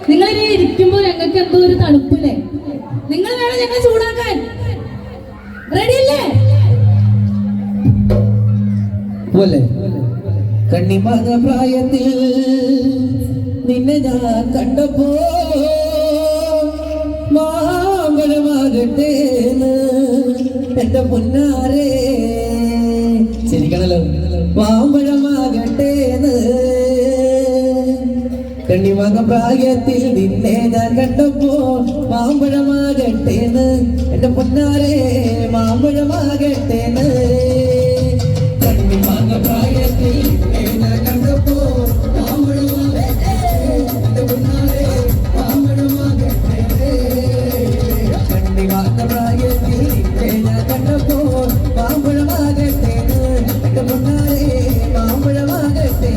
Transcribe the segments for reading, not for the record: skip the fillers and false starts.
നിങ്ങളിങ്ങനെ ഇരിക്കുമ്പോൾ ഞങ്ങൾക്ക് എന്തോ ഒരു തണുപ്പില്ലേ? നിങ്ങൾ വേണം ഞങ്ങൾ ചൂടാക്കാൻ. റെഡിയല്ലേ? കണ്ണിമാങ്ങ പ്രായത്തിൽ നിന്നെ ഞാൻ കണ്ടപ്പോ മാമ്പഴമാകട്ടെ എന്റെ പൊന്നാരെ ശരിക്കണല്ലോ. മാമ്പഴമാകട്ടെ കണ്ണിമാങ്ങ പ്രായത്തിൽ നിന്നെ ഞാൻ കണ്ടപ്പോ മാമ്പഴമാകട്ടെ എന്റെ പൊന്നാരെ മാമ്പഴമാകട്ടെ. കണ്ണിമാങ്ങ പ്രായത്തിൽ നിന്നെ ഞാൻ കണ്ടപ്പോ മാമ്പഴമാകട്ടെ എന്റെ പൊന്നാരെ മാമ്പഴമാകട്ടെ. കണ്ണിമാങ്ങ പ്രായത്തിൽ നിന്നെ ഞാൻ കണ്ടപ്പോ മാമ്പഴമാകട്ടെ എന്റെ പൊന്നാരെ മാമ്പഴമാകട്ടെ.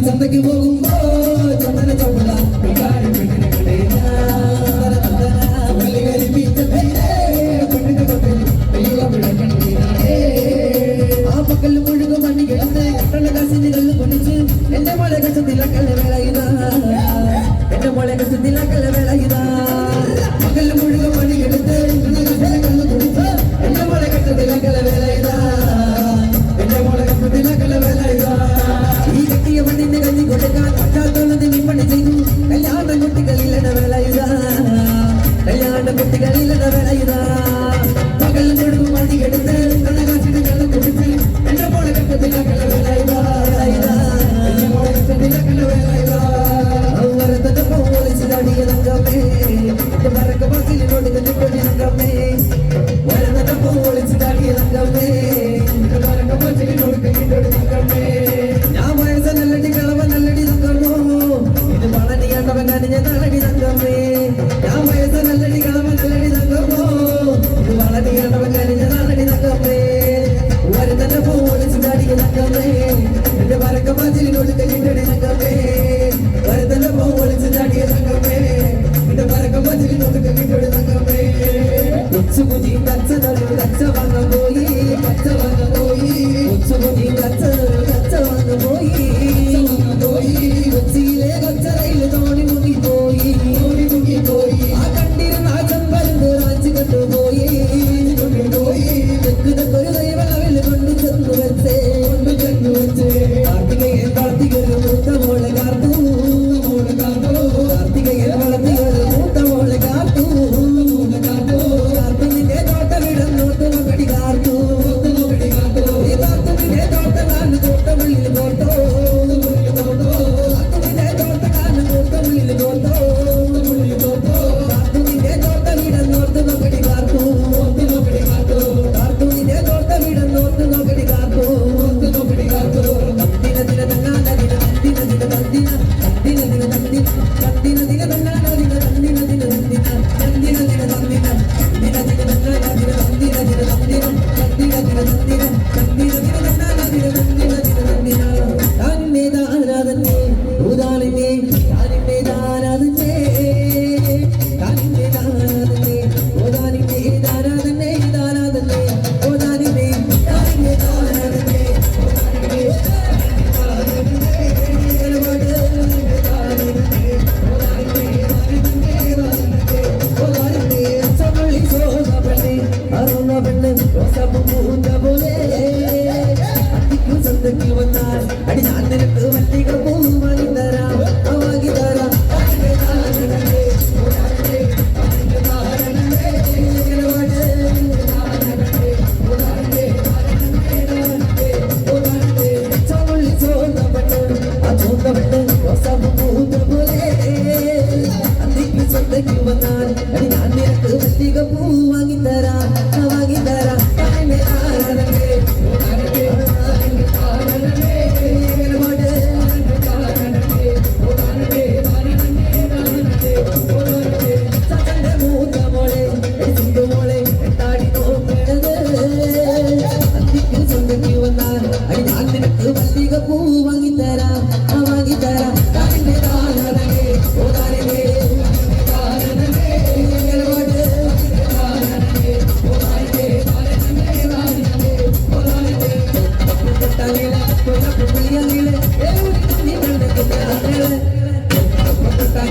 ചന്തയ്ക്ക് പോകുമ്പോ ചന്ദന ചോപ്പുള്ള ആ പക്കൽ മുഴുകും മണ്ണി കിടന്ന് കട്ടണ കാശിന് കല്ല് പൊന്നിച്ച് എന്റെ മോളെ കച്ചത്തിലക്കല്ല വേള ഇതാ എന്റെ മോളെ കച്ചത്തിലക്കല്ല വേള ഇതാ പക്കൽ മുഴുകും മണ്ണി കിടന്ന് കല്ല് പൊന്നിച്ച് എന്റെ മോളെ കച്ചത്തിലക്കല്ല വേള ഇതാ എന്റെ മോളെ കച്ചത്തിലക്കല്ല വേള ഇതാ. ഈ കെട്ടിയ മണ്ണിന്റെ കഞ്ഞി കൊടുക്കാൻ പറ്റാത്തോളത് വിപണി ചെയ്തു കല്യാണ കുട്ടികളിലട വേള ഇതാ കല്യാണ കുട്ടികളിലട വേള ഇതാ പകൽ മുഴുകും മണ്ണി കിടന്ന് കണ്ണകാശിന് കല്ല് പൊന്നിച്ച് എന്റെ മോളെ കച്ചത്തിലക്കല്ല വേള ഇതാ എന്റെ മോളെ കച്ചത്തിലക്കല്ല വേള ഇതാ. അവരത്തെ പോളിച്ച് ചാടിയ തങ്കമ്മേ എന്റെ പറക്ക പസിലിനോട് തന്നെ കൊടി തങ്കമ്മേ വരത്തെ പോളിച്ച് ചാടിയ തങ്കമ്മേ എന്റെ പറക്ക പസിലിനോട് കെട്ടിട്ടോട് തങ്കമ്മേ. ഞാൻ വയസ്സനല്ലടി കളവനല്ലടി തങ്കമ്മോ ഇത് വളനിയാണ്ടവൻ കനിഞ്ഞ തലടി തങ്കമ്മേ. ഞാൻ വയസ്സനല്ലടി കളവനല്ലടി തങ്കമ്മോ ഇത് വളനിയാണ്ടവൻ കനിഞ്ഞ തലടി തങ്കമ്മേ. വരത്തെ പോളിച്ച് ചാടിയ തങ്കമ്മേ എന്റെ പറക്ക പസിലിനോട് കെട്ടിട്ടോടി തങ്കമ്മേ വരത്തെ പോളിച്ച് ചാടിയ തങ്കമ്മേ എന്റെ പറക്ക പസിലിനോട് കെട്ടിട്ടോടി തങ്കമ്മേ. കൊച്ചുകുഞ്ഞി കച്ച വാങ്ങാൻ പോയി കച്ച വാങ്ങാൻ പോയി കൊച്ചുകുഞ്ഞി കച്ച വാങ്ങാൻ പോയി കൊച്ചിയിലെ കച്ചറയിൽ തോണി മുങ്ങി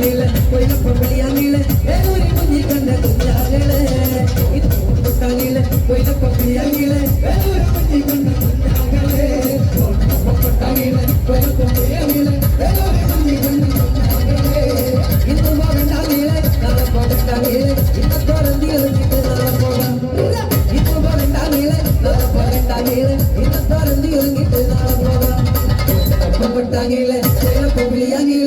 പൊട്ടാങ്ങിലെ കൊയിലപ്പം വിളിയാങ്ങിലെ ഏതൊരു കുഞ്ഞി കണ്ട കുഞ്ഞാങ്ങളെ ഇത് പൊട്ടാങ്ങിലെ കൊയിലപ്പം വിളിയാങ്ങിലെ ഏതൊരു കുഞ്ഞി കണ്ട കുഞ്ഞാങ്ങളെ പൊട്ടാങ്ങിലെ കൊയിലപ്പം വിളിയാങ്ങിലെ ഏതൊരു കുഞ്ഞി കണ്ട കുഞ്ഞാങ്ങളെ ഇന്ന് പോകണ്ടാങ്ങിലെ നാളെ പോകണ്ടാങ്ങിലെ ഇന്ന് തുറന്നിറങ്ങിട്ട് നാളെ പോകാം ഇന്ന് പോകണ്ടാങ്ങിലെ നാളെ പോകണ്ടാങ്ങിലെ ഇന്ന് തുറന്നിറങ്ങിട്ട് നാളെ പോകാം പൊട്ടാങ്ങിലെ കൊയിലപ്പം വിളിയാങ്ങിലെ